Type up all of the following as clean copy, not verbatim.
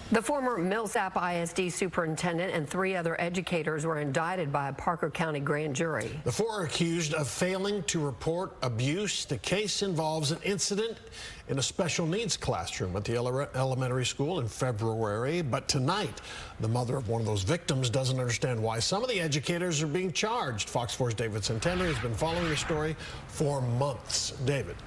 The former Millsap ISD superintendent and 3 other educators were indicted by a Parker County grand jury. The 4 are accused of failing to report abuse. The case involves an incident in a special needs classroom at the elementary school in February. But tonight, the mother of one of those victims doesn't understand why some of the educators are being charged. Fox 4's David Centenary has been following the story for months. David.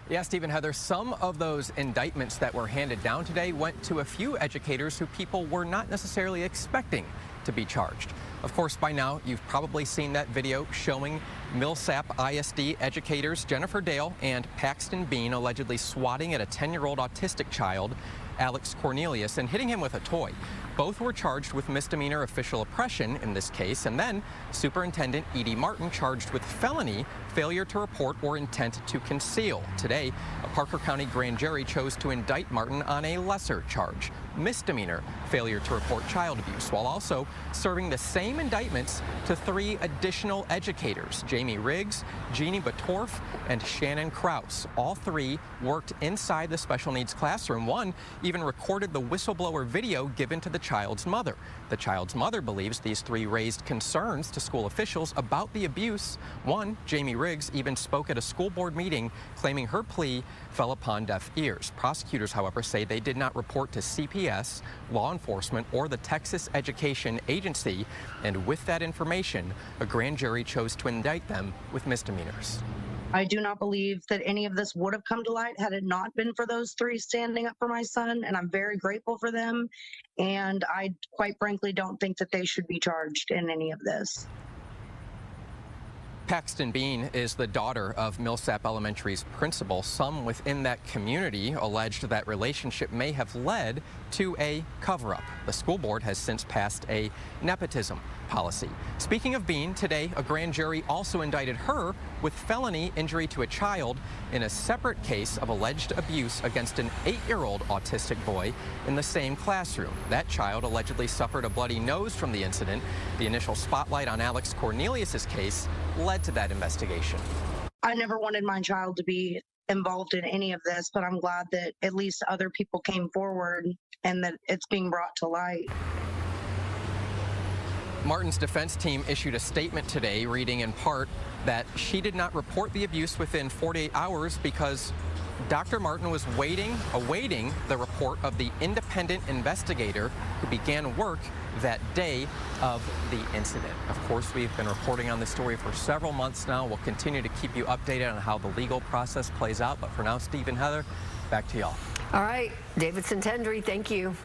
Yeah, Stephen, Heather, some of those indictments that were handed down today went to a few educators who people were not necessarily expecting to be charged. Of course, by now, you've probably seen that video showing Millsap ISD educators Jennifer Dale and Paxton Bean allegedly swatting at a 10-year-old autistic child, Alex Cornelius, and hitting him with a toy. Both were charged with misdemeanor official oppression in this case, and then Superintendent Edie Martin charged with felony failure to report or intent to conceal. Today, a Parker County grand jury chose to indict Martin on a lesser charge, misdemeanor failure to report child abuse, while also serving the same indictments to 3 additional educators, Jamie Riggs, Jeannie Batorf, and Shannon Kraus. All 3 worked inside the special needs classroom. One even recorded the whistleblower video given to the child's mother. The child's mother believes these 3 raised concerns to school officials about the abuse. One, Jamie Riggs, even spoke at a school board meeting claiming her plea fell upon deaf ears. Prosecutors, however, say they did not report to CPS, law enforcement, or the Texas Education Agency, and with that information, a grand jury chose to indict them with misdemeanors. I do not believe that any of this would have come to light had it not been for those 3 standing up for my son, and I'm very grateful for them, and I quite frankly don't think that they should be charged in any of this. Paxton Bean is the daughter of Millsap Elementary's principal. Some within that community alleged that relationship may have led to a cover-up. The school board has since passed a nepotism policy. Speaking of Bean, today a grand jury also indicted her with felony injury to a child in a separate case of alleged abuse against an 8-year-old autistic boy in the same classroom. That child allegedly suffered a bloody nose from the incident. The initial spotlight on Alex Cornelius's case led to that investigation. I never wanted my child to be involved in any of this, but I'm glad that at least other people came forward and that it's being brought to light. Martin's defense team issued a statement today reading in part that she did not report the abuse within 48 hours because Dr. Martin was awaiting the report of the independent investigator who began work that day of the incident. Of course, we've been reporting on this story for several months now. We'll continue to keep you updated on how the legal process plays out. But for now, Steve and Heather, back to y'all. All right, David Centenary, thank you.